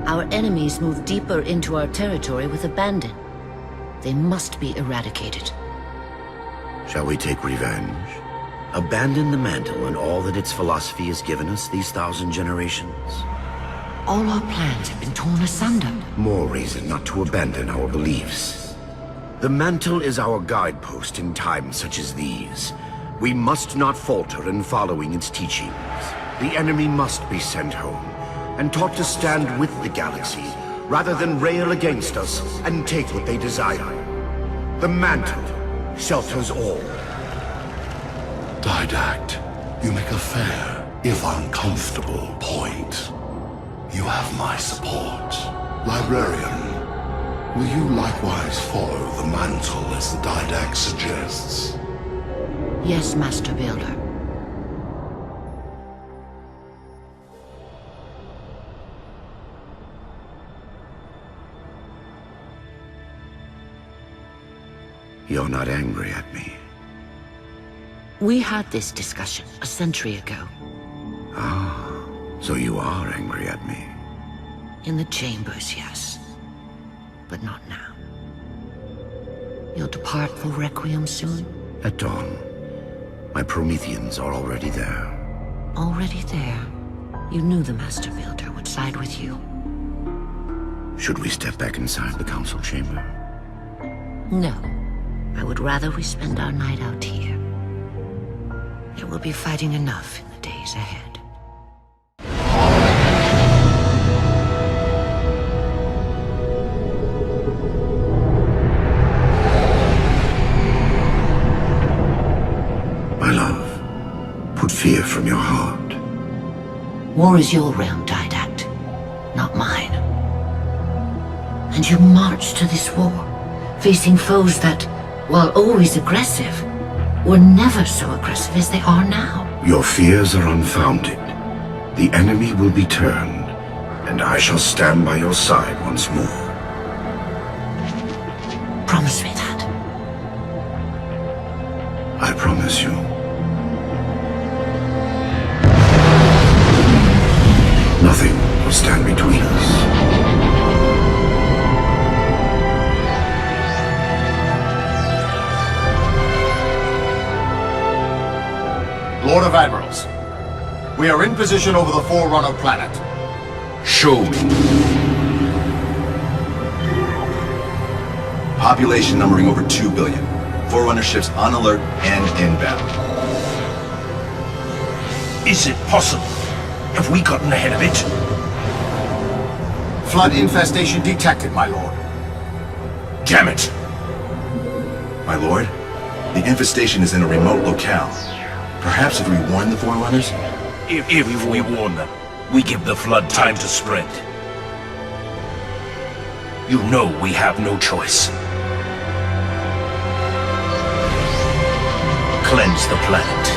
Our enemies move deeper into our territory with abandon. They must be eradicated. Shall we take revenge? Abandon the mantle and all that its philosophy has given us these 1,000 generations? All our plans have been torn asunder. More reason not to abandon our beliefs. The mantle is our guidepost in times such as these. We must not falter in following its teachings. The enemy must be sent home and taught to stand with the galaxy, rather than rail against us and take what they desire. The mantle shelters all. Didact, you make a fair, if uncomfortable, point. You have my support. Librarian, will you likewise follow the mantle as the Didact suggests? Yes, Master Builder. You're not angry at me. We had this discussion a century ago. Ah, so you are angry at me. In the chambers, yes. But not now. You'll depart for Requiem soon? At dawn. My Prometheans are already there. Already there? You knew the Master Builder would side with you. Should we step back inside the council chamber? No. I would rather we spend our night out here. There will be fighting enough in the days ahead. My love, put fear from your heart. War is your realm, Didact, not mine. And you marched to this war, facing foes that, while always aggressive, were never so aggressive as they are now. Your fears are unfounded. The enemy will be turned, and I shall stand by your side once more. Promise me that. I promise you. Nothing will stand between us. Lord of Admirals, we are in position over the Forerunner planet. Show me. Population numbering over 2 billion. Forerunner ships on alert and inbound. Is it possible? Have we gotten ahead of it? Flood infestation detected, my lord. Damn it! My lord, the infestation is in a remote locale. Perhaps if we warn the Forerunners? If we warn them, we give the Flood time to spread. You know we have no choice. Cleanse the planet.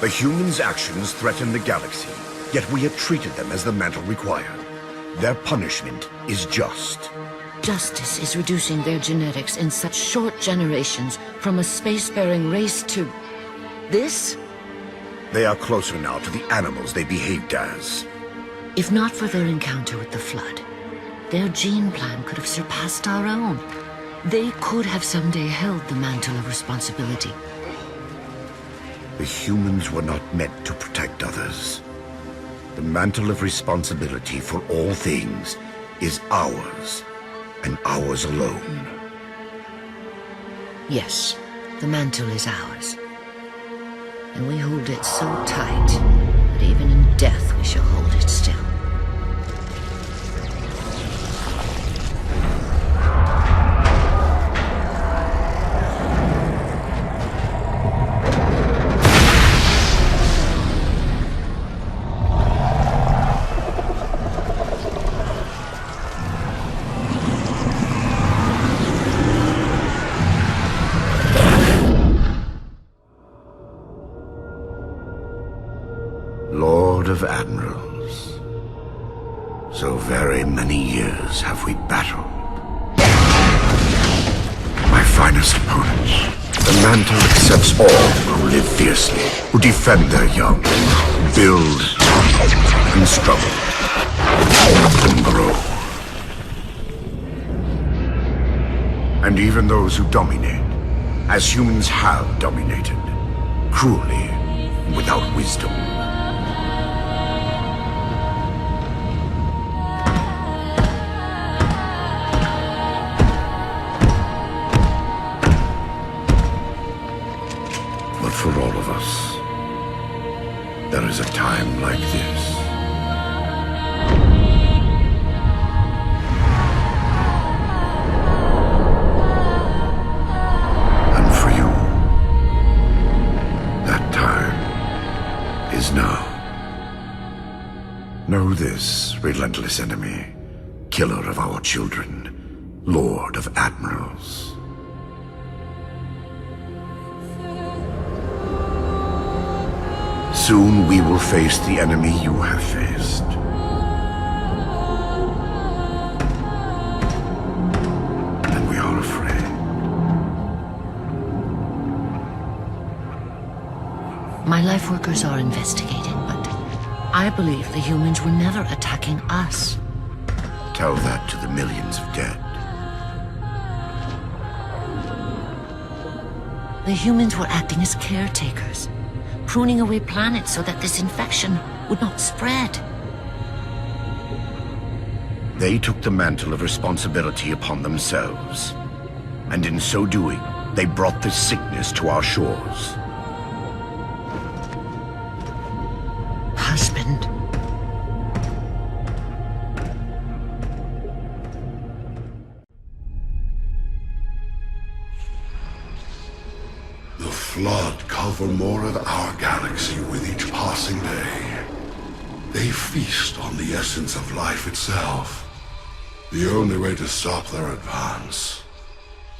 The humans' actions threaten the galaxy, yet we have treated them as the mantle required. Their punishment is just. Justice is reducing their genetics in such short generations from a spacefaring race to... this? They are closer now to the animals they behaved as. If not for their encounter with the Flood, their gene plan could have surpassed our own. They could have someday held the mantle of responsibility. The humans were not meant to protect others. The mantle of responsibility for all things is ours, and ours alone. Yes, the mantle is ours. And we hold it so tight that even in death we shall hold it still. Lord of Admirals, so very many years have we battled. My finest opponents. The mantle accepts all who live fiercely, who defend their young, build and struggle, and grow. And even those who dominate, as humans have dominated, cruelly and without wisdom. But for all of us, there is a time like this. And for you, that time is now. Know this, relentless enemy, killer of our children, Lord of Admirals. Soon we will face the enemy you have faced. And we are afraid. My life workers are investigating, but I believe the humans were never attacking us. Tell that to the millions of dead. The humans were acting as caretakers, pruning away planets so that this infection would not spread. They took the mantle of responsibility upon themselves. And in so doing, they brought this sickness to our shores. Husband. The Flood cover more of our galaxy with each passing day. They feast on the essence of life itself. The only way to stop their advance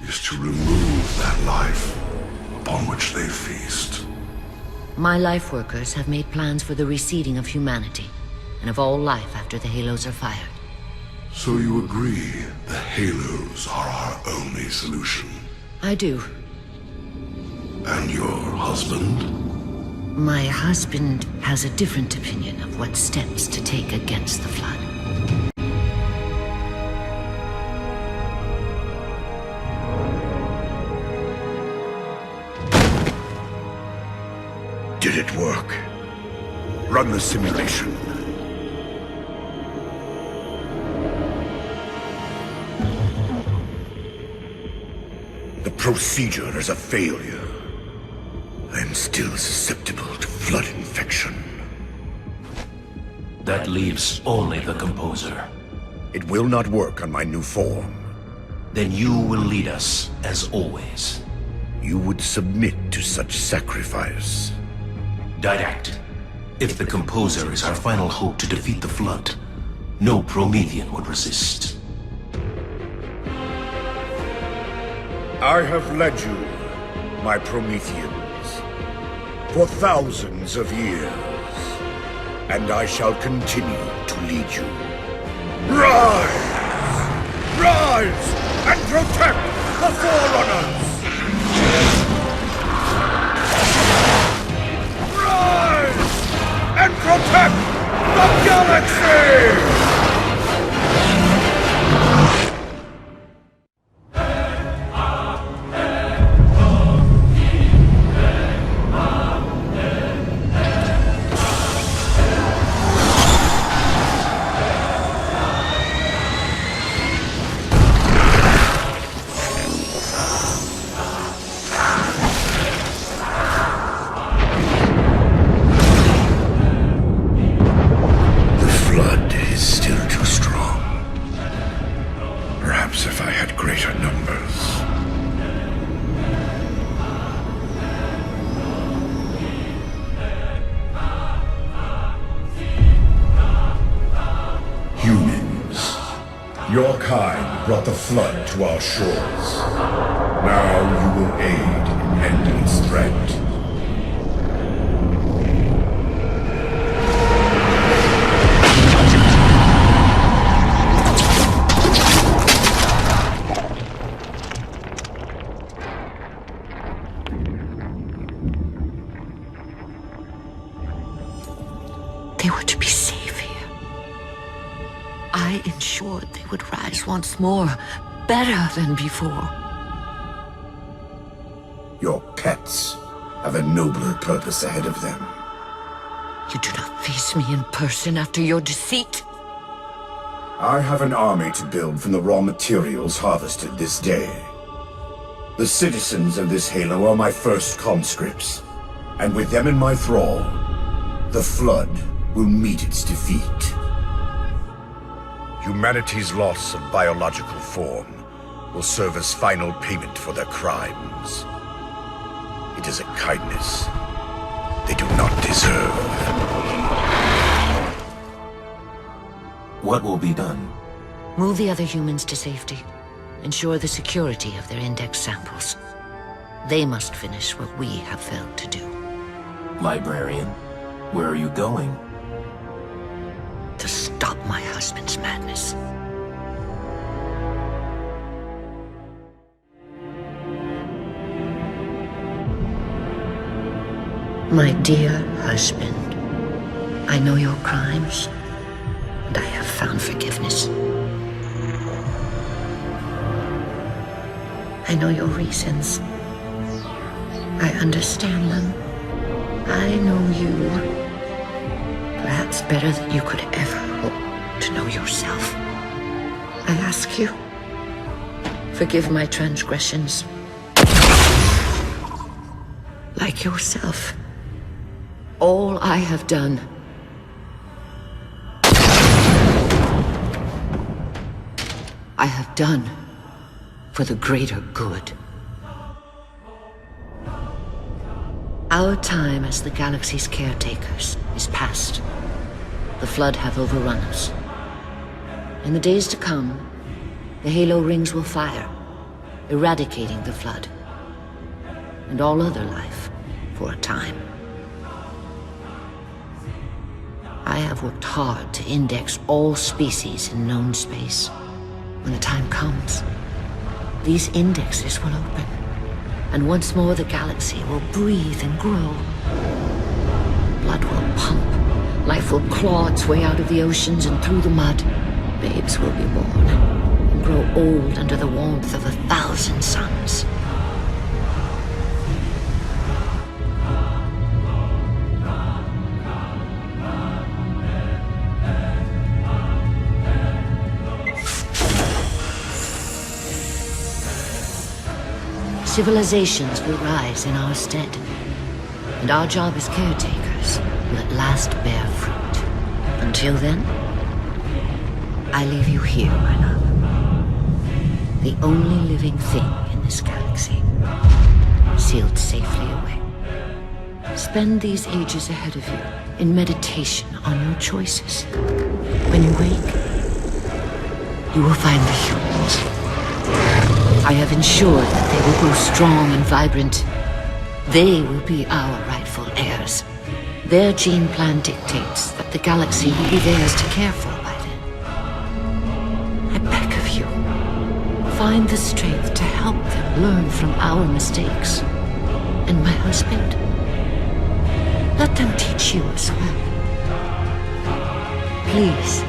is to remove that life upon which they feast. My life workers have made plans for the reseeding of humanity, and of all life after the Halos are fired. So you agree the Halos are our only solution? I do. And your husband? My husband has a different opinion of what steps to take against the Flood. Did it work? Run the simulation. The procedure is a failure. I am still susceptible to Flood infection. That leaves only the Composer. It will not work on my new form. Then you will lead us, as always. You would submit to such sacrifice. Didact. If the Composer is our final hope to defeat the Flood, no Promethean would resist. I have led you, my Prometheans, for thousands of years, and I shall continue to lead you. Rise! Rise and protect the Forerunners! Rise and protect the galaxy! Your kind brought the flood to our shores. Now you will aid in ending its threat. They were to be safe here. I ensured they would rise once more, better than before. Your pets have a nobler purpose ahead of them. You do not face me in person after your deceit. I have an army to build from the raw materials harvested this day. The citizens of this Halo are my first conscripts, and with them in my thrall, the Flood will meet its defeat. Humanity's loss of biological form will serve as final payment for their crimes. It is a kindness they do not deserve. What will be done? Move the other humans to safety. Ensure the security of their index samples. They must finish what we have failed to do. Librarian, where are you going? To stop my husband's madness. My dear husband, I know your crimes, and I have found forgiveness. I know your reasons. I understand them. I know you. Perhaps better than you could ever hope to know yourself. I ask you, forgive my transgressions. Like yourself, all I have done I have done for the greater good. Our time as the galaxy's caretakers is past. The Flood have overrun us. In the days to come, the Halo rings will fire, eradicating the Flood and all other life for a time. I have worked hard to index all species in known space. When the time comes, these indexes will open, and once more the galaxy will breathe and grow. Blood will pump, life will claw its way out of the oceans and through the mud. Babes will be born and grow old under the warmth of 1,000 suns. Civilizations will rise in our stead, and our job as caretakers will at last bear fruit. Until then, I leave you here, my love. The only living thing in this galaxy, sealed safely away. Spend these ages ahead of you in meditation on your choices. When you wake, you will find the humans. I have ensured that they will grow strong and vibrant. They will be our rightful heirs. Their gene plan dictates that the galaxy will be theirs to care for by then. I beg of you, find the strength to help them learn from our mistakes. And my husband, let them teach you as well. Please.